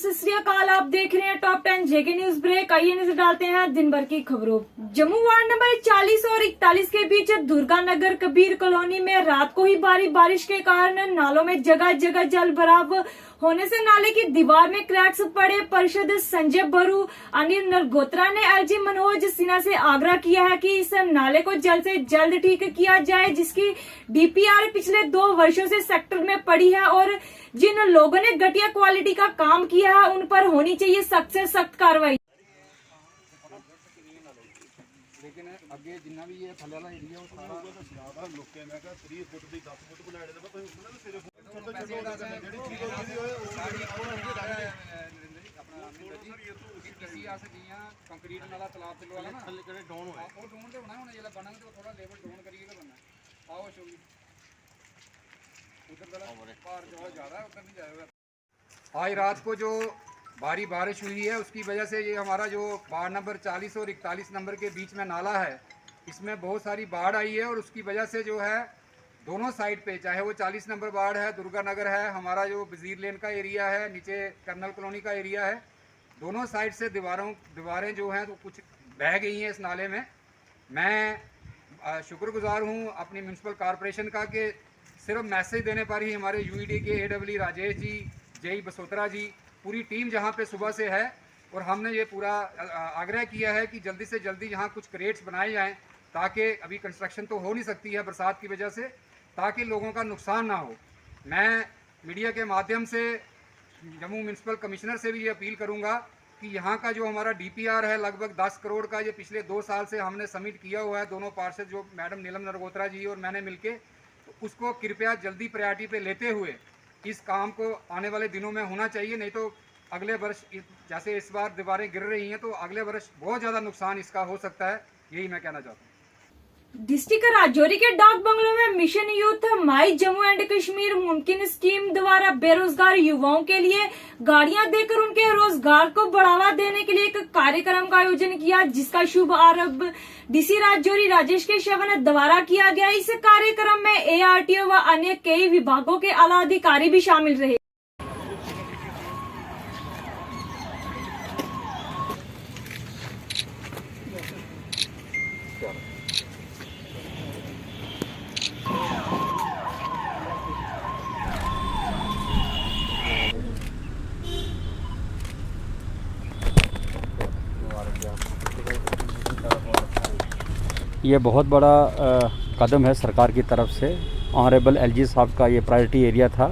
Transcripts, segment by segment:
सत श्री अकाल। आप देख रहे हैं टॉप 10 जेके न्यूज ब्रेक। आइए नजर डालते हैं दिन भर की खबरों। जम्मू वार्ड नंबर 40 और 41 के बीच दुर्गा नगर कबीर कॉलोनी में रात को ही भारी बारिश के कारण नालों में जगह जगह जल भराव होने से नाले की दीवार में क्रैक्स पड़े। पार्षद संजय बरू अनिल नरगोत्रा ने एलजी मनोज सिन्हा से आग्रह किया है कि इस नाले को जल्द से जल्द ठीक किया जाए, जिसकी डीपीआर पिछले 2 वर्षों से सेक्टर में पड़ी है और जिन लोगों ने घटिया क्वालिटी का काम किया है उन पर होनी चाहिए सख्त से सख्त कार्रवाई। लेकिन अगे जिन्ना भी ये थल्ले वाला एरिया वो सारा लोके मैं कहा 3 फुट दी 10 फुट बुलाड़े दे कोई उसने सिरे छोटे छोटे जेडी चीज होती होए सारी अपना किसी आ सकियां कंक्रीट नाला तालाब ते वाला ना थल्ले केड़े डाउन होए वो डाउन ते बनाना जेला बनना तो थोड़ा लेवल डाउन करिए का बनना। आओ शोगी उधर वाला पार जो ज्यादा है उधर नहीं जाएगा। आज रात को जो भारी बारिश हुई है उसकी वजह से ये हमारा जो वार्ड नंबर 40 और 41 नंबर के बीच में नाला है इसमें बहुत सारी बाढ़ आई है और उसकी वजह से जो है दोनों साइड पे, चाहे वो 40 नंबर वार्ड है, दुर्गा नगर है, हमारा जो वजीर लेन का एरिया है, नीचे कर्नल कॉलोनी का एरिया है, दोनों साइड से दीवारें जो हैं तो कुछ बह गई हैं इस नाले में। मैं शुक्रगुजार हूँ अपनी म्यूनसिपल कॉरपोरेशन का कि सिर्फ मैसेज देने पर ही हमारे यूईडी के एडब्ल्यू राजेश जी, जेई बसोत्रा जी, पूरी टीम जहाँ पे सुबह से है और हमने ये पूरा आग्रह किया है कि जल्दी से जल्दी यहाँ कुछ क्रेट्स बनाए जाएं ताकि अभी कंस्ट्रक्शन तो हो नहीं सकती है बरसात की वजह से, ताकि लोगों का नुकसान ना हो। मैं मीडिया के माध्यम से जम्मू म्यूनसिपल कमिश्नर से भी ये अपील करूँगा कि यहाँ का जो हमारा डीपीआर है लगभग 10 करोड़ का, ये पिछले 2 साल से हमने सबमिट किया हुआ है, दोनों पार्षद जो मैडम नीलम नरगोत्रा जी और मैंने मिलके, तो उसको कृपया जल्दी प्रायोरिटी पे लेते हुए इस काम को आने वाले दिनों में होना चाहिए, नहीं तो अगले वर्ष जैसे इस बार दीवारें गिर रही हैं तो अगले वर्ष बहुत ज़्यादा नुकसान इसका हो सकता है। यही मैं कहना चाहता हूँ। डिस्ट्रिक्ट राजौरी के डाक बंगलों में mission youth my Jammu and Kashmir मुमकिन स्कीम द्वारा बेरोजगार युवाओं के लिए गाड़ियां देकर उनके रोजगार को बढ़ावा देने के लिए एक कार्यक्रम का आयोजन किया, जिसका शुभ आरंभ डीसी राजौरी राजेश के शवन द्वारा किया गया। इस कार्यक्रम में एआरटीओ व अन्य कई विभागों के आला अधिकारी भी शामिल रहे। ये बहुत बड़ा कदम है सरकार की तरफ से। ऑनरेबल एलजी साहब का ये प्रायोरिटी एरिया था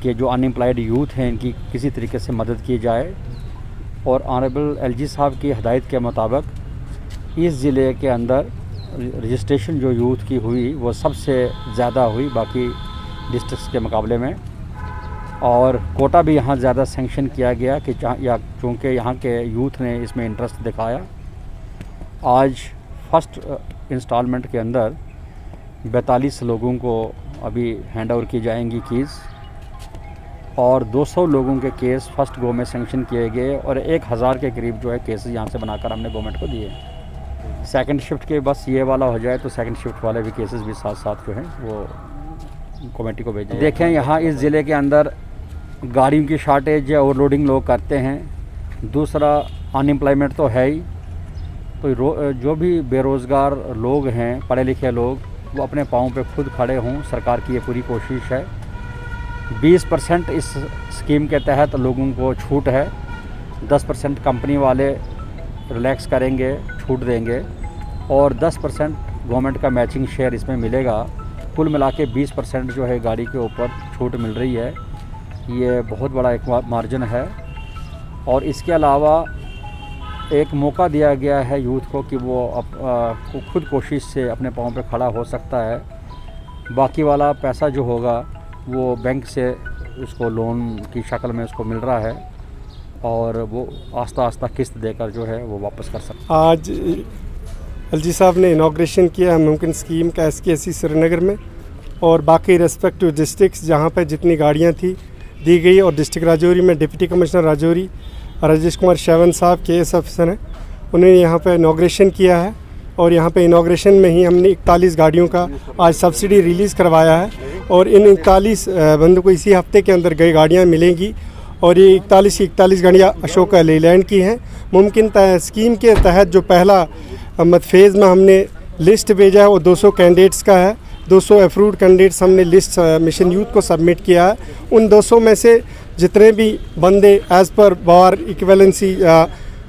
कि जो अनएम्प्लॉयड यूथ हैं इनकी किसी तरीके से मदद की जाए, और ऑनरेबल एलजी साहब की हदायत के मुताबिक इस ज़िले के अंदर रजिस्ट्रेशन जो यूथ की हुई वो सबसे ज़्यादा हुई बाकी डिस्ट्रिक्ट्स के मुकाबले में, और कोटा भी यहाँ ज़्यादा सेंक्शन किया गया कि चूँकि यहाँ के यूथ ने इसमें इंटरेस्ट दिखाया। आज फर्स्ट इंस्टॉलमेंट के अंदर 42 लोगों को अभी हैंड ओवर की जाएंगी कीज़, और 200 लोगों के केस फर्स्ट गो में सेंक्शन किए गए और 1000 के करीब जो है केसेस यहाँ से बनाकर हमने गवर्नमेंट को दिए। सेकंड शिफ्ट के बस ये वाला हो जाए तो सेकंड शिफ्ट वाले भी केसेस भी साथ साथ जो हैं वो कमेटी को भेजें। देखें यहाँ इस ज़िले के अंदर गाड़ियों की शार्टेज या ओवरलोडिंग लोग करते हैं, दूसरा अनएम्प्लॉयमेंट तो है ही, तो जो भी बेरोज़गार लोग हैं, पढ़े लिखे लोग, वो अपने पाँव पे खुद खड़े हों। सरकार की ये पूरी कोशिश है। 20% इस स्कीम के तहत लोगों को छूट है, 10% कंपनी वाले रिलैक्स करेंगे, छूट देंगे, और 10% गवर्नमेंट का मैचिंग शेयर इसमें मिलेगा। कुल मिला के 20% जो है गाड़ी के ऊपर छूट मिल रही है। ये बहुत बड़ा एक मार्जिन है, और इसके अलावा एक मौका दिया गया है यूथ को कि वो खुद कोशिश से अपने पाँव पे खड़ा हो सकता है। बाकी वाला पैसा जो होगा वो बैंक से उसको लोन की शक्ल में उसको मिल रहा है, और वो आस्ता आस्ता किस्त देकर जो है वो वापस कर सकता है। आज एलजी साहब ने इनॉग्रेशन किया है मुमकिन स्कीम का SKSC श्रीनगर में, और बाकी रेस्पेक्टिव डिस्ट्रिक्ट्स जहाँ पर जितनी गाड़ियाँ थी दी गई, और डिस्ट्रिक्ट राजौरी में डिप्टी कमिश्नर राजौरी राजेश कुमार शवन साहब KS अफसर हैं, उन्होंने यहाँ पे इनॉग्रेशन किया है, और यहाँ पे इनॉग्रेशन में ही हमने 41 गाड़ियों का आज सब्सिडी रिलीज़ करवाया है, और इन 41 बंदों को इसी हफ्ते के अंदर गई गाड़ियाँ मिलेंगी, और ये 41 की 41 गाड़ियाँ अशोका लेलैंड की हैं। मुमकिन स्कीम के तहत जो पहला फेज़ में हमने लिस्ट भेजा है वो 200 कैंडिडेट्स का है। 200 अप्रूव्ड कैंडिडेट्स हमने लिस्ट मिशन यूथ को सबमिट किया है। उन 200 में से जितने भी बंदे एज़ पर बार इक्विवेलेंसी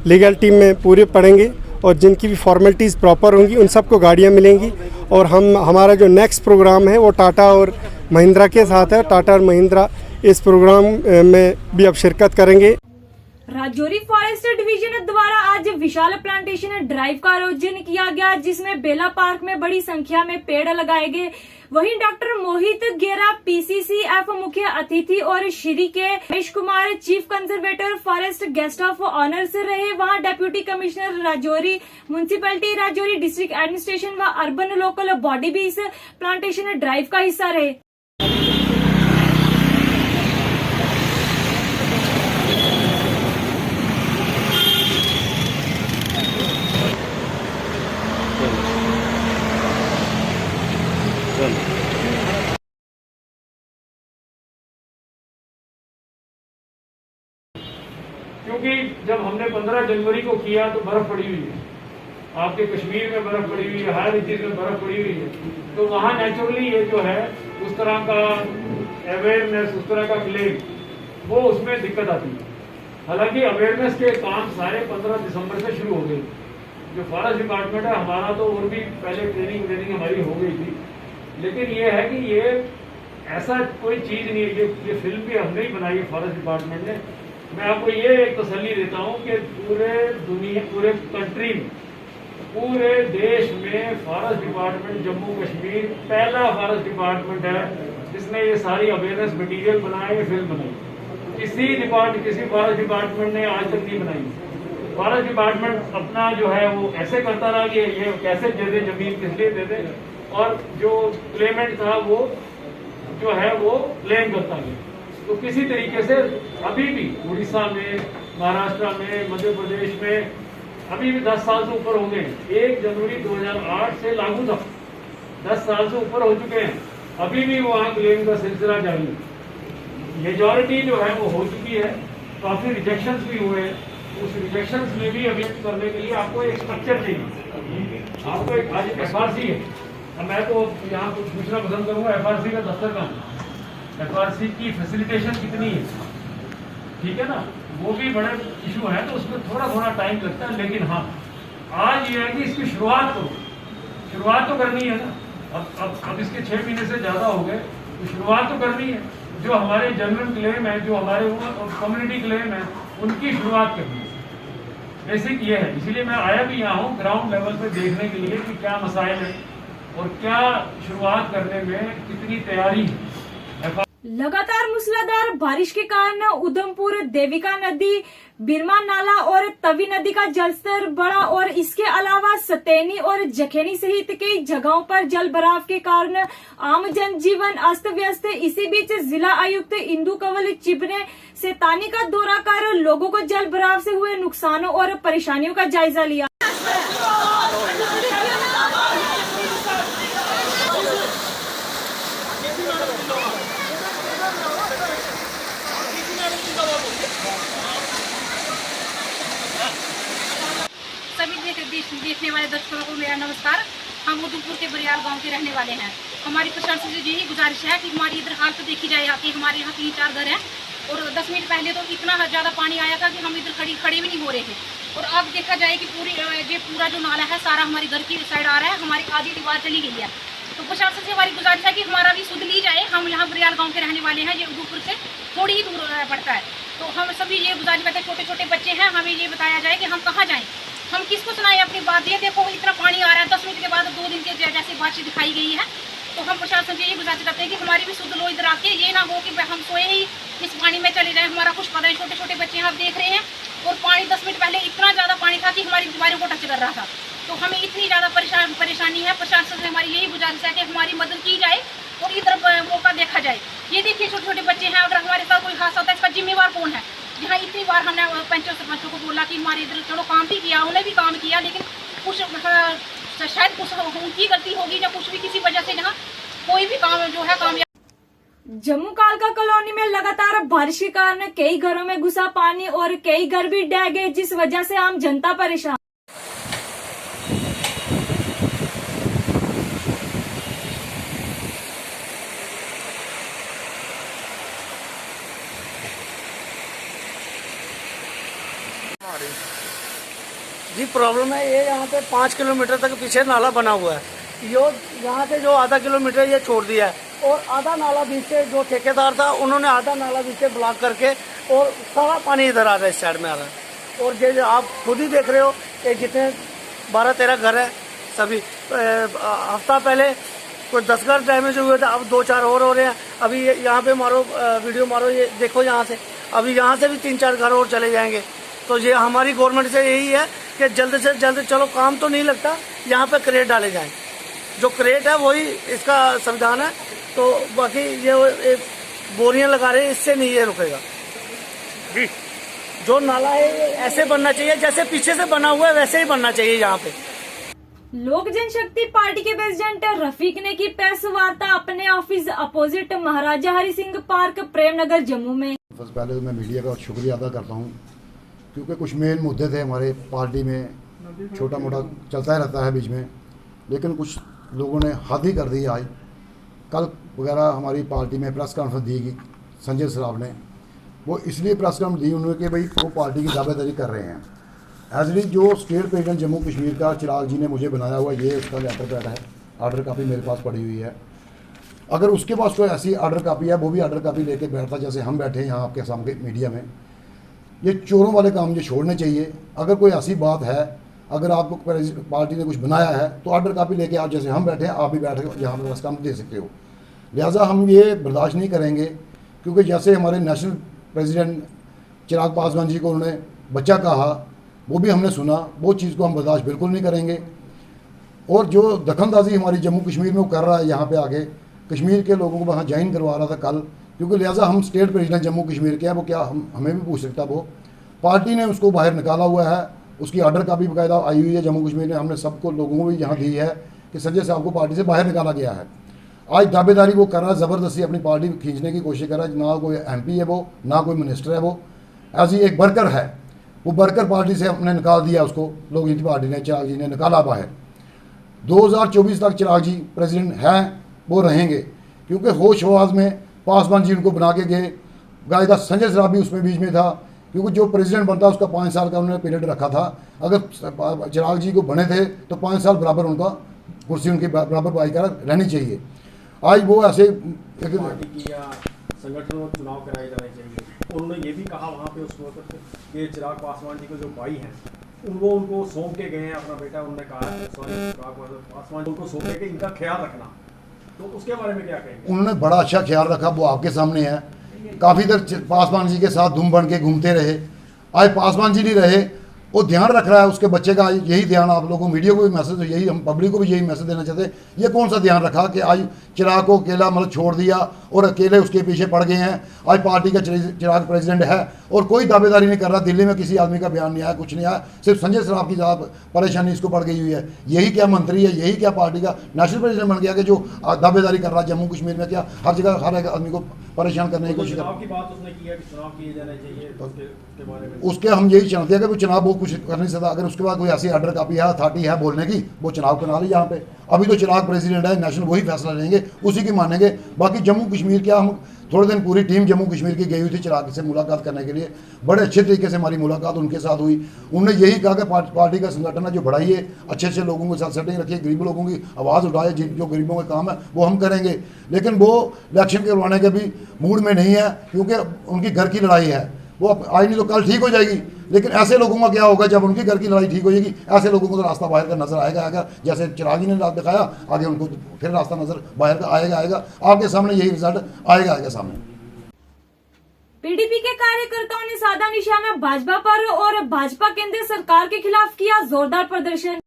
लीगलिटी में पूरे पड़ेंगे और जिनकी भी फॉर्मेलिटीज़ प्रॉपर होंगी उन सबको गाड़ियाँ मिलेंगी। और हमारा जो नेक्स्ट प्रोग्राम है वो टाटा और महिंद्रा के साथ है। टाटा और महिंद्रा इस प्रोग्राम में भी अब शिरकत करेंगे। राजौरी फॉरेस्ट डिवीजन द्वारा आज विशाल प्लांटेशन ड्राइव का आयोजन किया गया, जिसमें बेला पार्क में बड़ी संख्या में पेड़ लगाए गए। वहीं डॉक्टर मोहित गेरा PCCF मुख्य अतिथि और श्री के Ramesh Kumar chief conservator forest guest of honours रहे। वहां deputy commissioner Rajouri, municipality Rajouri, district administration व अर्बन लोकल बॉडी भी इस प्लांटेशन ड्राइव का हिस्सा रहे। क्योंकि जब हमने 15 जनवरी को किया तो बर्फ पड़ी हुई है, आपके कश्मीर में बर्फ पड़ी हुई है, हर चीज में बर्फ पड़ी हुई है, तो वहाँ नेचुरली ये जो है उस तरह का अवेयरनेस, उस तरह का क्लेम, वो उसमें दिक्कत आती है। हालांकि अवेयरनेस के काम सारे 15 दिसंबर से शुरू हो गए। जो फॉरेस्ट डिपार्टमेंट है हमारा तो और भी पहले ट्रेनिंग हमारी हो गई थी, लेकिन ये है कि ये ऐसा कोई चीज नहीं है। ये फिल्म भी हमने ही बनाई है फॉरेस्ट डिपार्टमेंट ने। मैं आपको ये एक तसल्ली देता हूँ कि पूरे कंट्री में, पूरे देश में फॉरेस्ट डिपार्टमेंट जम्मू कश्मीर पहला फॉरेस्ट डिपार्टमेंट है जिसने ये सारी अवेयरनेस मटेरियल बनाए, ये फिल्म बनाई। किसी फॉरेस्ट डिपार्टमेंट ने आज तक नहीं बनाई। फॉरेस्ट डिपार्टमेंट अपना जो है वो ऐसे करता रहा कि ये कैसे दे दे, जमीन किस लिए दे दे, और जो क्लेमेंट था वो जो है वो क्लेम करता गया। तो किसी तरीके से अभी भी उड़ीसा में, महाराष्ट्र में, मध्य प्रदेश में अभी भी 10 साल से ऊपर हो गए। 1 जनवरी 2008 से लागू था, 10 साल से ऊपर हो चुके हैं, अभी भी वहाँ क्लेम का सिलसिला जारी है। मेजॉरिटी जो है वो हो चुकी है, काफी रिजेक्शंस भी हुए हैं। उस रिजेक्शंस में भी अभी करने के लिए आपको एक स्ट्रक्चर चाहिए। आपको एक आज FRC है, अब मैं तो यहाँ कुछ पूछना पसंद करूँगा, FRC का दफ्तर का FRC की फैसिलिटेशन कितनी है, ठीक है ना, वो भी बड़े इशू है, तो उसमें थोड़ा टाइम लगता है। लेकिन हाँ, आज ये है कि इसकी शुरुआत तो करनी है ना। अब इसके 6 महीने से ज़्यादा हो गए, तो शुरुआत तो करनी है। जो हमारे जनरल क्लेम है, जो हमारे कम्युनिटी क्लेम है, उनकी शुरुआत करनी है। बेसिक ये है, इसीलिए मैं आया भी यहाँ हूँ ग्राउंड लेवल पे देखने के लिए कि क्या मसाइल है और क्या शुरुआत करने में कितनी तैयारी है। लगातार मूसलाधार बारिश के कारण उधमपुर देविका नदी, बिरमा नाला और तवी नदी का जलस्तर बढ़ा और इसके अलावा सतैनी और जखेनी सहित कई जगहों पर जल भराव के कारण आम जनजीवन अस्त व्यस्त। इसी बीच जिला आयुक्त इंदु कंवल चिब ने सैतानी का दौरा कर लोगों को जल भराव से हुए नुकसानों और परेशानियों का जायजा लिया। सभी देखने वाले दर्शकों को मेरा नमस्कार। हम उधमपुर के बरियाल गांव के रहने वाले हैं। हमारी प्रशासन से यही गुजारिश है कि हमारी इधर हालत तो देखी जाए। कि हमारे यहाँ 3-4 घर हैं और 10 मिनट पहले तो इतना ज़्यादा पानी आया था कि हम इधर खड़े भी नहीं हो रहे थे। और अब देखा जाए कि पूरा जो नाला है सारा हमारे घर की साइड आ रहा है, हमारी आधी दीवार चली गई है। तो प्रशासन से हमारी गुजारिश है कि हमारा भी सुध ली जाए। हम यहाँ बरियाल गाँव के रहने वाले हैं, ये उधमपुर से थोड़ी ही दूर पड़ता है। तो हम सभी ये गुजारिश करते हैं, छोटे छोटे बच्चे हैं, हमें ये बताया जाए कि हम कहाँ जाएँ, हम किसको सुनाएं अपनी बात। ये देखो इतना पानी आ रहा है, 10 मिनट के बाद 2 दिन के जैसे बातचीत दिखाई गई है। तो हम प्रशासन से ये गुजारिश करते हैं कि हमारी भी सुध लो इधर आके। ये ना हो कि हम सोए ही इस पानी में चले जाएं। हमारा कुछ पता है, छोटे छोटे बच्चे हैं, आप देख रहे हैं। और पानी 10 मिनट पहले इतना ज़्यादा पानी था कि हमारी दीवारों को टच कर रहा था। तो हमें इतनी ज़्यादा परेशानी है। प्रशासन से हमारी यही गुजारिश है कि हमारी मदद की जाए और इधर मौका देखा जाए। ये देखिए छोटे छोटे बच्चे हैं, अगर हमारे साथ कोई हादसा होता है इसका जिम्मेवार कौन है। यहाँ इतनी बार हमने पंचों सरपंचों को बोला कि हमारे इधर चलो काम भी किया, उन्हें भी काम किया, लेकिन कुछ शायद कुछ उनकी गलती होगी या कुछ भी किसी वजह से यहाँ कोई भी काम जो है कामयाब। जम्मू कालका कॉलोनी में लगातार बारिश के कारण कई घरों में घुसा पानी और कई घर भी ढह गए, जिस वजह से आम जनता परेशान। जी प्रॉब्लम है ये, यहाँ पे 5 किलोमीटर तक पीछे नाला बना हुआ है। यो यहाँ से जो आधा किलोमीटर ये छोड़ दिया है और आधा नाला बीच से जो ठेकेदार था उन्होंने आधा नाला बीच से ब्लॉक करके और सारा पानी इधर आ रहा है, इस साइड में आ रहा है। और जो आप खुद ही देख रहे हो कि जितने 12-13 घर है सभी हफ्ता पहले कोई 10 घर डैमेज हुए थे, अब 2-4 और हो रहे हैं। अभी यहाँ पे मारो वीडियो मारो, ये देखो यहाँ से, अभी यहाँ से भी 3-4 घर और चले जाएंगे। तो ये हमारी गवर्नमेंट से यही है कि जल्द से जल्द, चलो काम तो नहीं लगता, यहाँ पे क्रेट डाले जाएं। जो क्रेट है वही इसका संविधान है, तो बाकी ये बोरियां लगा रहे हैं, इससे नहीं ये रुकेगा जी। जो नाला है ऐसे बनना चाहिए, जैसे पीछे से बना हुआ है वैसे ही बनना चाहिए यहाँ पे। लोक जनशक्ति पार्टी के प्रेसिडेंट रफीक ने की प्रेस वार्ता अपने ऑफिस अपोजिट महाराजा हरि सिंह पार्क, प्रेमनगर, जम्मू में। सबसे पहले तो मैं मीडिया का शुक्रिया अदा करता हूँ, क्योंकि कुछ मेन मुद्दे थे हमारे पार्टी में, छोटा मोटा चलता ही रहता है बीच में, लेकिन कुछ लोगों ने हद ही कर दी। आज कल वगैरह हमारी पार्टी में प्रेस कॉन्फ्रेंस दी गई संजय सराफ ने, वो इसलिए प्रेस कॉन्फ्रेंस दी उन्होंने कि भाई वो पार्टी की दावेदारी कर रहे हैं। एजली जो स्टेट प्रेसिडेंट जम्मू कश्मीर का चिराग जी ने मुझे बनाया हुआ, ये उसका लेटर पैड है, आर्डर कापी मेरे पास पड़ी हुई है। अगर उसके पास कोई ऐसी आर्डर कापी है, वो भी आर्डर कापी लेके बैठता, जैसे हम बैठे हैं यहाँ आपके सामने मीडिया में। ये चोरों वाले काम ये छोड़ने चाहिए। अगर कोई ऐसी बात है, अगर आपको पार्टी ने कुछ बनाया है, तो आर्डर कापी लेके आप, जैसे हम बैठे हैं, आप भी बैठ के यहाँ पर बस काम दे सकते हो। लिहाजा हम ये बर्दाश्त नहीं करेंगे, क्योंकि जैसे हमारे नेशनल प्रेसिडेंट चिराग पासवान जी को उन्होंने बच्चा कहा, वो भी हमने सुना, वो चीज़ को हम बर्दाश्त बिल्कुल नहीं करेंगे। और जो दखलंदाजी हमारी जम्मू कश्मीर में वो कर रहा है, यहाँ पे आके कश्मीर के लोगों को वहाँ ज्वाइन करवा रहा था कल, क्योंकि लिहाजा हम स्टेट प्रेसिडेंट जम्मू कश्मीर के हैं, वो क्या हमें भी पूछ सकता। वो पार्टी ने उसको बाहर निकाला हुआ है, उसकी आर्डर कापी बाकायदा आई हुई है जम्मू कश्मीर ने, हमने सबको लोगों को भी यहाँ दी है कि संजय साहब को पार्टी से बाहर निकाला गया है। आज दावेदारी वो कर रहा है, ज़बरदस्ती अपनी पार्टी खींचने की कोशिश कर रहा है। ना कोई MP है वो, ना कोई मिनिस्टर है वो, ऐसी एक वर्कर है, वो वर्कर पार्टी से हमने निकाल दिया उसको, लोग इनकी पार्टी ने, चिराग जी ने निकाला बाहर। 2024 तक चिराग जी प्रेसिडेंट हैं, वो रहेंगे, क्योंकि होश हवास में पासवान जी उनको बना के गए। गायदा संजय सराफ भी उसमें बीच में था, क्योंकि जो प्रेसिडेंट बनता है उसका 5 साल का उन्होंने पीरियड रखा था। अगर चिराग जी को बने थे तो 5 साल बराबर उनका कुर्सी उनकी बराबर पाईकार रहनी चाहिए। आज वो ऐसे पार्टी की या संगठन में चुनाव कराए जाने चाहिए। और उन्होंने ये भी कहा वहाँ पे उस वक्त कि चिराग पासवान जी को जो भाई हैं उनको सौंप के गए हैं अपना बेटा, उन्होंने कहा चिराग पासवान उनको सौंप के इनका ख्याल रखना, तो उसके बारे में क्या कहेंगे? उन्होंने बड़ा अच्छा ख्याल रखा, वो आपके सामने है। काफ़ी देर पासवान जी के साथ धूम बन के घूमते रहे। आज पासवान जी नहीं रहे, वो ध्यान रख रहा है उसके बच्चे का। यही ध्यान आप लोगों को, मीडिया को भी मैसेज, यही हम पब्लिक को भी यही मैसेज देना चाहते हैं। ये कौन सा ध्यान रखा कि आज चिराग को अकेला मतलब छोड़ दिया और अकेले उसके पीछे पड़ गए हैं। आज पार्टी का चिराग प्रेसिडेंट है और कोई दावेदारी नहीं कर रहा। दिल्ली में किसी आदमी का बयान नहीं आया, कुछ नहीं आया, सिर्फ संजय सराफ की ज़्यादा परेशानी इसको पड़ गई हुई है। यही क्या मंत्री है, यही क्या पार्टी का नेशनल प्रेसिडेंट बन गया कि जो दावेदारी कर रहा है जम्मू कश्मीर में? क्या हर जगह हर एक आदमी को परेशान करने की कोशिश कर रहा है? चुनाव किए जाने चाहिए, उसके बारे में उसके हम यही चाहते हैं कि वो चुनाव वो कुछ कर नहीं सकता। अगर उसके बाद कोई ऐसी आर्डर कापी है, अथॉरिटी है बोलने की, वो चुनाव करा ले यहाँ पे। अभी तो चिराग प्रेसिडेंट है, नेशनल वही फैसला लेंगे, उसी की मानेंगे। बाकी जम्मू कश्मीर क्या, हम थोड़े दिन पूरी टीम जम्मू कश्मीर की गई हुई थी चिराग से मुलाकात करने के लिए। बड़े अच्छे तरीके से हमारी मुलाकात उनके साथ हुई। उन्होंने यही कहा कि पार्टी का संगठन है जो बढ़ाइए, अच्छे अच्छे लोगों के साथ सेटिंग रखिए, गरीब लोगों की आवाज़ उठाए, जो गरीबों का काम है वो हम करेंगे। लेकिन वो इलेक्शन करवाने के भी मूड में नहीं है, क्योंकि उनकी घर की लड़ाई है। वो आज नहीं तो कल ठीक हो जाएगी, लेकिन ऐसे लोगों का क्या होगा जब उनकी घर की लड़ाई ठीक हो जाएगी? ऐसे लोगों को तो रास्ता बाहर का नजर आएगा। अगर जैसे चिराग ने दिखाया, आगे उनको फिर रास्ता नजर बाहर का आएगा। आपके सामने यही रिजल्ट आएगा सामने। PDP के कार्यकर्ताओं ने साधा निशाना भाजपा पर और भाजपा केंद्र सरकार के खिलाफ किया जोरदार प्रदर्शन।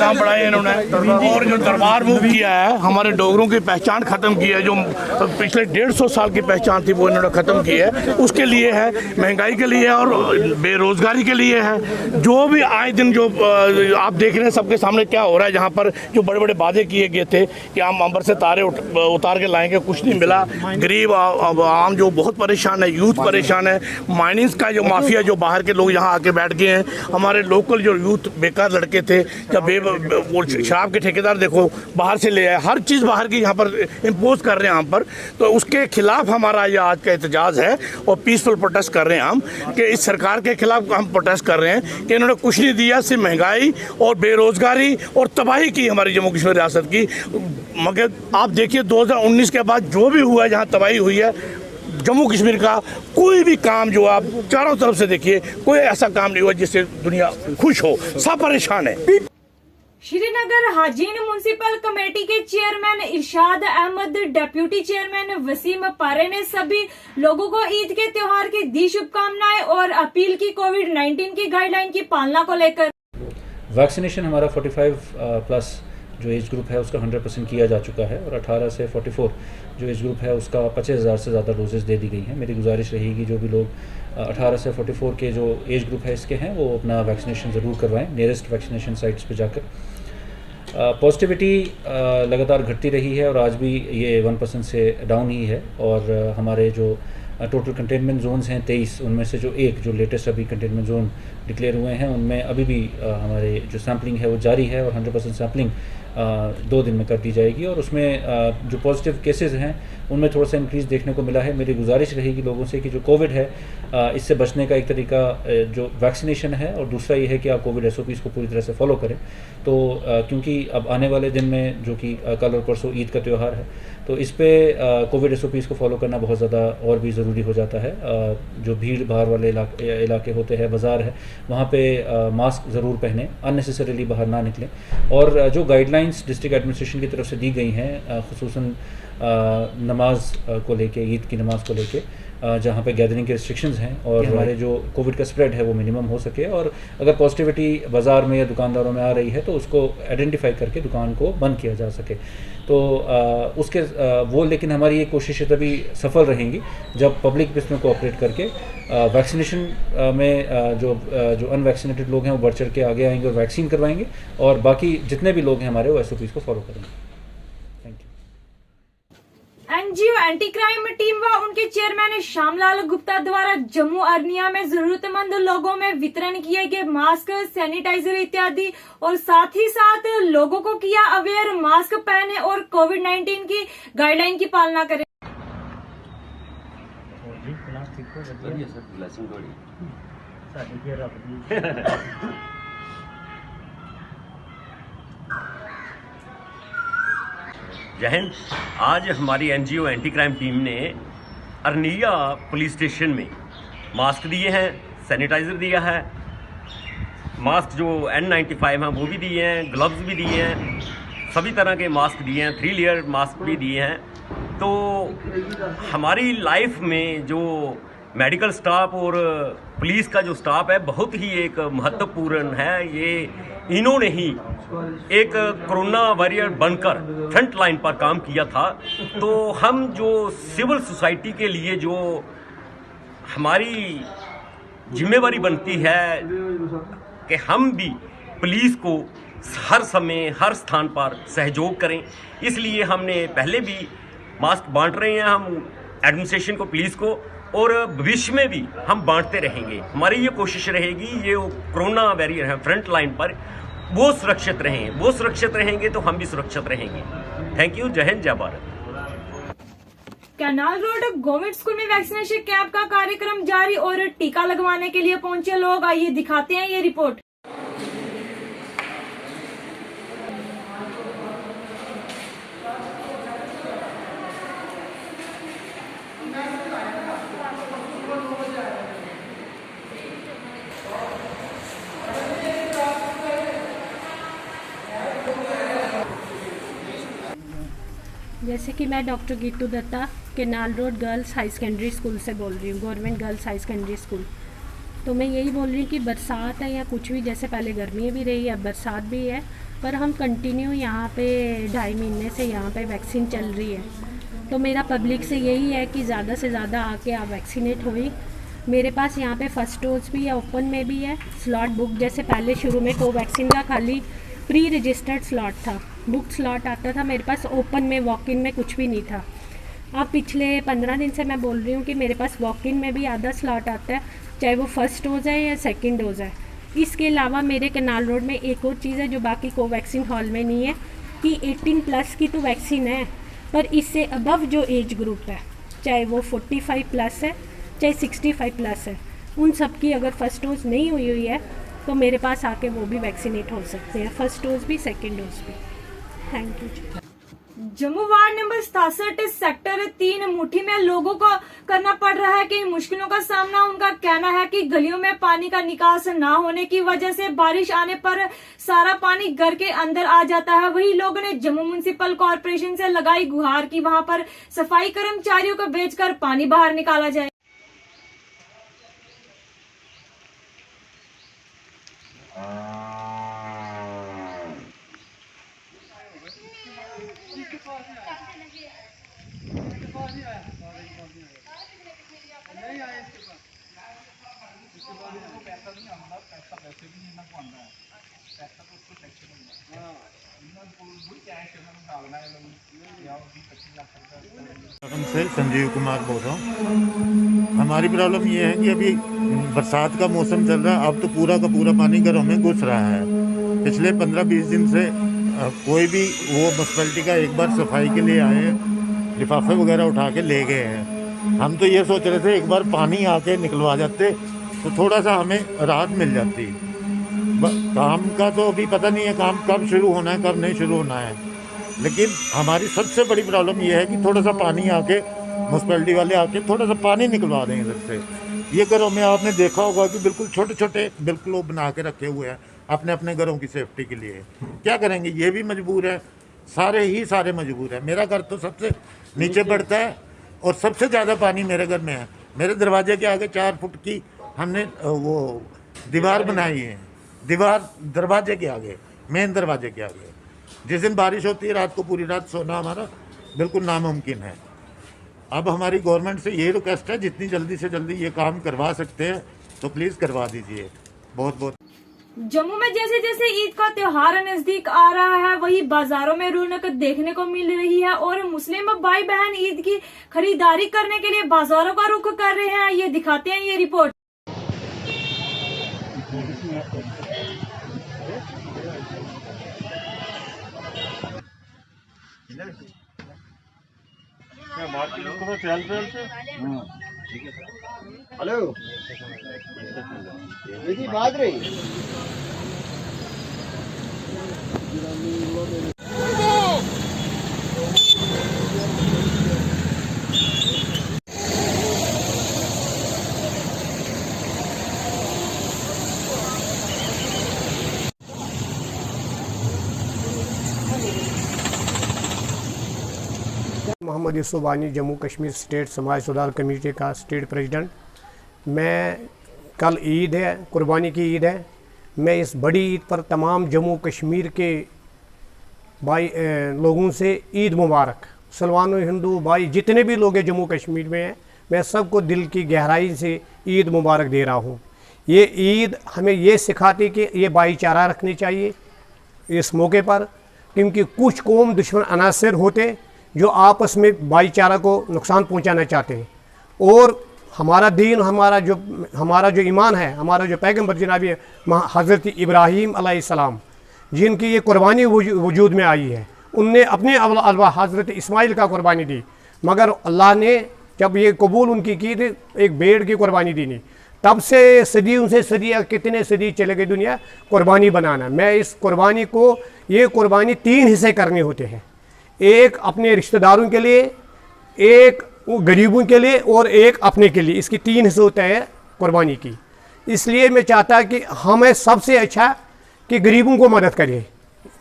दाम बढ़ाए इन्होंने, और जो दरबार मूव किया है, हमारे डोगरों की पहचान खत्म की है, जो पिछले 150 साल की पहचान थी वो इन्होंने खत्म की है। उसके लिए है, महंगाई के लिए और बेरोजगारी के लिए है। जो भी आए दिन जो आप देख रहे हैं सबके सामने क्या हो रहा है, जहाँ पर जो बड़े बड़े वादे किए गए थे कि हम अंबर से तारे उतार के लाएंगे, कुछ नहीं मिला। गरीब आम जो बहुत परेशान है, यूथ परेशान है, माइनिंग्स का जो माफिया, जो बाहर के लोग यहाँ आके बैठ गए हैं। हमारे लोकल जो यूथ बेकार लड़के थे, जब वो शराब के ठेकेदार देखो बाहर से ले आए, हर चीज़ बाहर की यहाँ पर इम्पोज कर रहे हैं हम पर, तो उसके खिलाफ हमारा ये आज का एहतजाज है और पीसफुल प्रोटेस्ट कर रहे हैं हम, कि इस सरकार के खिलाफ हम प्रोटेस्ट कर रहे हैं कि इन्होंने कुछ नहीं दिया, सिर्फ महंगाई और बेरोजगारी और तबाही की हमारी जम्मू कश्मीर रियासत की। मगर आप देखिए 2019 के बाद जो भी हुआ है, जहाँ तबाही हुई है, जम्मू कश्मीर का कोई भी काम जो आप चारों तरफ से देखिए, कोई ऐसा काम नहीं हुआ जिससे दुनिया खुश हो, सब परेशान है। श्रीनगर हाजीन म्युनिसिपल कमेटी के चेयरमैन इरशाद अहमद, डिप्टी चेयरमैन वसीम पारे ने सभी लोगों को ईद के त्योहार की दी शुभकामनाएं और अपील की कोविड-19 की गाइडलाइन की पालना को लेकर। वैक्सीनेशन हमारा 45 प्लस जो एज ग्रुप है उसका 100% किया जा चुका है, और 18 से 44 जो एज ग्रुप है उसका 25,000 से ज़्यादा डोजेस दे दी गई हैं। मेरी गुजारिश रहेगी जो भी लोग 18 से 44 के जो एज ग्रुप है इसके हैं, वो अपना वैक्सीनेशन ज़रूर करवाएं नियरेस्ट वैक्सीनेशन साइट्स पे जाकर। पॉजिटिविटी लगातार घटती रही है और आज भी ये 1% से डाउन ही है, और हमारे जो टोटल कंटेनमेंट जोन्स हैं 23, उनमें से जो एक जो लेटेस्ट अभी कंटेनमेंट जोन डिक्लेयर हुए हैं उनमें अभी भी हमारे जो सैम्पलिंग है वो जारी है, और 100% सैम्पलिंग 2 दिन में कर दी जाएगी। और उसमें जो पॉजिटिव केसेस हैं उनमें थोड़ा सा इंक्रीज़ देखने को मिला है। मेरी गुजारिश रहेगी लोगों से कि जो कोविड है इससे बचने का एक तरीका जो वैक्सीनेशन है, और दूसरा ये है कि आप कोविड SOPs को पूरी तरह से फॉलो करें। तो क्योंकि अब आने वाले दिन में जो कि कल और परसों ईद का त्यौहार है, तो इस पे कोविड SOPs को फॉलो करना बहुत ज़्यादा और भी ज़रूरी हो जाता है। जो भीड़ भाड़ वाले इलाके होते हैं, बाज़ार है, वहाँ पे मास्क ज़रूर पहनें, अननेसेसरीली बाहर ना निकलें। और जो गाइडलाइंस डिस्ट्रिक्ट एडमिनिस्ट्रेशन की तरफ से दी गई हैं, ख़ुसूसन नमाज को लेके, ईद की नमाज़ को लेके, जहाँ पे गैदरिंग के रिस्ट्रिक्शंस हैं, और हमारे जो कोविड का स्प्रेड है वो मिनिमम हो सके, और अगर पॉजिटिविटी बाज़ार में या दुकानदारों में आ रही है तो उसको आइडेंटिफाई करके दुकान को बंद किया जा सके। तो उसके वो, लेकिन हमारी ये कोशिशें तभी सफल रहेंगी जब पब्लिक इसमें कोऑपरेट करके वैक्सीनेशन में जो अनवैक्सीनेटेड लोग हैं वो बढ़ चढ़ के आगे आएंगे और वैक्सीन करवाएंगे, और बाकी जितने भी लोग हैं हमारे वो SOPs को फॉलो करेंगे। NGO एंटी क्राइम टीम व उनके चेयरमैन श्यामलाल गुप्ता द्वारा जम्मू अरनिया में जरूरतमंद लोगों में वितरण किए गए मास्क, सैनिटाइजर इत्यादि, और साथ ही साथ लोगों को किया अवेयर, मास्क पहने और कोविड-19 की गाइडलाइन की पालना करें। जय हिंद। आज हमारी NGO एंटी क्राइम टीम ने अरनिया पुलिस स्टेशन में मास्क दिए हैं, सैनिटाइज़र दिया है, मास्क जो N95 हैं वो भी दिए हैं, ग्लव्स भी दिए हैं, सभी तरह के मास्क दिए हैं, 3 लेयर मास्क भी दिए हैं। तो हमारी लाइफ में जो मेडिकल स्टाफ और पुलिस का जो स्टाफ है बहुत ही एक महत्वपूर्ण है। ये इन्होंने ही एक कोरोना वॉरियर बनकर फ्रंट लाइन पर काम किया था। तो हम जो सिविल सोसाइटी के लिए जो हमारी जिम्मेवारी बनती है कि हम भी पुलिस को हर समय हर स्थान पर सहयोग करें, इसलिए हमने पहले भी मास्क बांट रहे हैं हम एडमिनिस्ट्रेशन को, पुलिस को, और भविष्य में भी हम बांटते रहेंगे। हमारी ये कोशिश रहेगी ये कोरोना वॉरियर है फ्रंट लाइन पर, वो सुरक्षित रहें, वो सुरक्षित रहेंगे तो हम भी सुरक्षित रहेंगे। Thank you. जय हिंद, जय Bharat. Canal road government school में वैक्सीनेशन कैंप का कार्यक्रम जारी और टीका लगवाने के लिए पहुंचे लोग। आइए दिखाते हैं ये रिपोर्ट। जैसे कि मैं doctor Geetu Dutta canal road girls high secondary school से बोल रही हूँ, government girls high secondary school. तो मैं यही बोल रही हूँ कि बरसात है या कुछ भी, जैसे पहले गर्मी भी रही है, अब बरसात भी है, पर हम कंटिन्यू यहाँ पे 2.5 महीने से यहाँ पे वैक्सीन चल रही है। तो मेरा पब्लिक से यही है कि ज़्यादा से ज़्यादा आके आप वैक्सीनेट हुई। मेरे पास यहाँ पे फर्स्ट डोज भी है, ओपन में भी है, स्लॉट बुक, जैसे पहले शुरू में कोवैक्सीन का खाली प्री रजिस्टर्ड स्लॉट था, बुक स्लॉट आता था मेरे पास, ओपन में वॉक इन में कुछ भी नहीं था। अब पिछले 15 दिन से मैं बोल रही हूँ कि मेरे पास वॉक इन में भी आधा स्लॉट आता है, चाहे वो फर्स्ट डोज है या सेकंड डोज है। इसके अलावा मेरे कैनाल रोड में एक और चीज़ है जो बाकी कोवैक्सीन हॉल में नहीं है, कि 18+ की तो वैक्सीन है, पर इससे अबव जो एज ग्रुप है, चाहे वो 45+ है चाहे 65+ है, उन सब की अगर फर्स्ट डोज नहीं हुई है तो मेरे पास आके वो भी वैक्सीनेट हो सकते हैं, फर्स्ट डोज भी सेकेंड डोज भी। Thank you. Jammu ward number 67 sector 3 मुट्ठी में लोगों को करना पड़ रहा है कि मुश्किलों का सामना। उनका कहना है कि गलियों में पानी का निकास न होने की वजह से बारिश आने पर सारा पानी घर के अंदर आ जाता है। वही लोगों ने जम्मू म्युनिसिपल कॉर्पोरेशन से लगाई गुहार कि वहां पर सफाई कर्मचारियों को भेजकर पानी बाहर निकाला जाए। से संजीव कुमार बोल रहा हूँ। हमारी प्रॉब्लम ये है कि अभी बरसात का मौसम चल रहा है, अब तो पूरा का पूरा पानी घरों में घुस रहा है। पिछले 15-20 दिन से कोई भी वो म्यूनसिपैलिटी का एक बार सफाई के लिए आए, लिफाफे वगैरह उठा के ले गए हैं। हम तो ये सोच रहे थे एक बार पानी आके निकलवा जाते तो थोड़ा सा हमें राहत मिल जाती। काम का तो अभी पता नहीं है काम कब शुरू होना है कब नहीं शुरू होना है, लेकिन हमारी सबसे बड़ी प्रॉब्लम ये है कि थोड़ा सा पानी आके म्यूनसिपैलिटी वाले आके थोड़ा सा पानी निकलवा दें इधर से। ये घरों में आपने देखा होगा कि बिल्कुल छोटे छोटे बिल्कुल वो बना के रखे हुए हैं अपने अपने घरों की सेफ्टी के लिए। क्या करेंगे, ये भी मजबूर है, सारे मजबूर है। मेरा घर तो सबसे नीचे पड़ता है और सबसे ज़्यादा पानी मेरे घर में है। मेरे दरवाजे के आगे 4 फुट की हमने वो दीवार बनाई है, दीवार दरवाजे के आगे, मेन दरवाजे के आगे। जिस दिन बारिश होती है रात को पूरी रात सोना हमारा बिल्कुल नामुमकिन है। अब हमारी गवर्नमेंट से ये रिक्वेस्ट है, जितनी जल्दी से जल्दी ये काम करवा सकते हैं तो प्लीज़ करवा दीजिए। बहुत बहुत। जम्मू में जैसे जैसे ईद का त्योहार नजदीक आ रहा है, वही बाजारों में रौनक देखने को मिल रही है और मुस्लिम भाई बहन ईद की खरीदारी करने के लिए बाजारों का रुख कर रहे हैं। ये दिखाते हैं ये रिपोर्ट। हेलो दीदी बात रही मोहम्मद यूसुफ वानी, जम्मू कश्मीर स्टेट समाज सुधार कमेटी का स्टेट प्रेसिडेंट। मैं कल ईद है, कुर्बानी की ईद है। मैं इस बड़ी ईद पर तमाम जम्मू कश्मीर के भाई लोगों से ईद मुबारक। मुसलमान हिंदू भाई जितने भी लोग हैं जम्मू कश्मीर में हैं, मैं सबको दिल की गहराई से ईद मुबारक दे रहा हूँ। ये ईद हमें ये सिखाती कि ये भाईचारा रखनी चाहिए इस मौके पर, क्योंकि कुछ कौम दुश्मन अनासर होते जो आपस में भाईचारा को नुकसान पहुंचाना चाहते हैं। और हमारा दीन, हमारा जो ईमान है, हमारा जो पैगम्बर जनाब हज़रत इब्राहीम अलैहिस्सलाम जिनकी ये कुर्बानी वजूद में आई है, उनने अपने हज़रत इस्माइल का कुर्बानी दी, मगर अल्लाह ने जब ये कबूल उनकी की थी एक भेड़ की कुर्बानी दी नहीं। तब से सदियों से सदियाँ कितने सदी चले गई दुनिया कुर्बानी बनाना। मैं इस कुर्बानी को, ये कुर्बानी 3 हिस्से करने होते हैं, एक अपने रिश्तेदारों के लिए, एक गरीबों के लिए और एक अपने के लिए। इसकी 3 हिस्से होते हैं कुर्बानी की। इसलिए मैं चाहता कि हमें सबसे अच्छा कि गरीबों को मदद करें,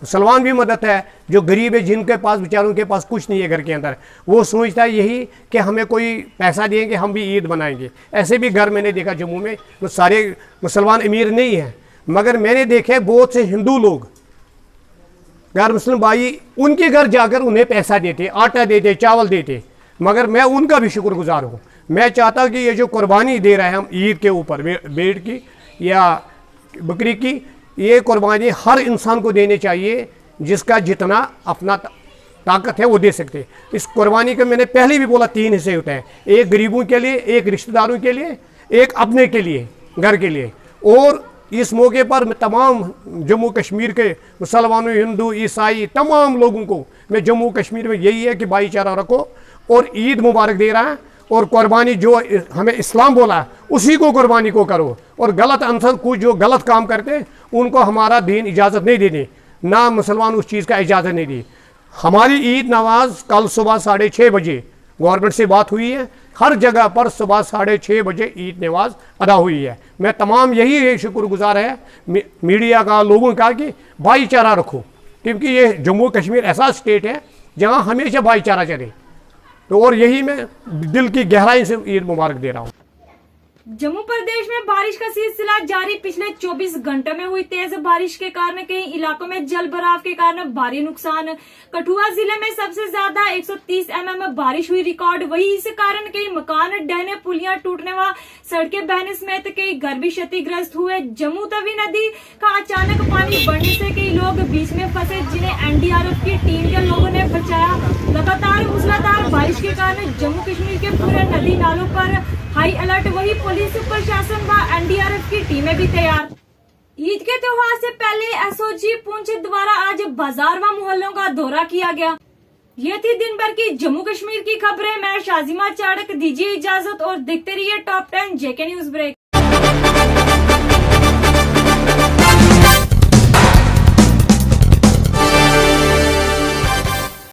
मुसलमान भी मदद है, जो गरीब है जिनके पास बेचारों के पास कुछ नहीं है घर के अंदर, वो सोचता है यही कि हमें कोई पैसा देंगे हम भी ईद बनाएंगे। ऐसे भी घर मैंने देखा जम्मू में, वो सारे मुसलमान अमीर नहीं हैं, मगर मैंने देखे बहुत से हिंदू लोग गैर मुस्लिम भाई उनके घर जाकर उन्हें पैसा देते, आटा देते, चावल देते, मगर मैं उनका भी शुक्रगुजार हूँ। मैं चाहता कि ये जो कुर्बानी दे रहे हैं हम ईद के ऊपर भेड़ की या बकरी की, ये कुर्बानी हर इंसान को देनी चाहिए जिसका जितना अपना ताकत है वो दे सकते। इस कुर्बानी के मैंने पहले भी बोला 3 हिस्से होते हैं, एक गरीबों के लिए, एक रिश्तेदारों के लिए, एक अपने के लिए, घर के लिए। और इस मौके पर मैं तमाम जम्मू कश्मीर के मुसलमानों, हिंदू, ईसाई तमाम लोगों को मैं जम्मू कश्मीर में यही है कि भाईचारा रखो और ईद मुबारक दे रहा है। और कुर्बानी जो हमें इस्लाम बोला है उसी को कुर्बानी को करो, और गलत अंसर कुछ जो गलत काम करते हैं उनको हमारा दीन इजाज़त नहीं देनी, ना मुसलमान उस चीज़ का इजाज़त नहीं दी। हमारी ईद नमाज कल सुबह 6:30 बजे गवर्नमेंट से बात हुई है, हर जगह पर सुबह 6:30 बजे ईद नमाज अदा हुई है। मैं तमाम यही शुक्रगुजार है मीडिया का, लोगों का कि भाईचारा रखो, क्योंकि ये जम्मू कश्मीर ऐसा स्टेट है जहाँ हमेशा भाईचारा चले। तो और यही मैं दिल की गहराई से ईद मुबारक दे रहा हूँ। जम्मू प्रदेश में बारिश का सिलसिला जारी। पिछले 24 घंटों में हुई तेज बारिश के कारण कई इलाकों में जल भराव के कारण भारी नुकसान। कठुआ जिले में सबसे ज्यादा 130 mm बारिश हुई रिकॉर्ड। वही इस कारण कई मकान ढहने, पुलियां टूटने व सड़कें बहने समेत कई घर भी क्षतिग्रस्त हुए। जम्मू तवी नदी का अचानक पानी बढ़ने से कई लोग बीच में फंसे, जिन्हें एनडीआरएफ की टीम के लोगों ने बचाया। लगातार मूसलाधार बारिश के कारण जम्मू कश्मीर के पूरे नदी नालों पर हाई अलर्ट। वही पुलिस प्रशासन व एनडीआरएफ की टीमें भी तैयार। ईद के त्योहार से पहले एसओजी पुंछ द्वारा आज बाजार व मोहल्लों का दौरा किया गया। ये थी दिन भर की जम्मू कश्मीर की खबरें। मैं शाजिमा चाड़क, दीजिए इजाजत और देखते रहिए टॉप 10 जेके न्यूज ब्रेक।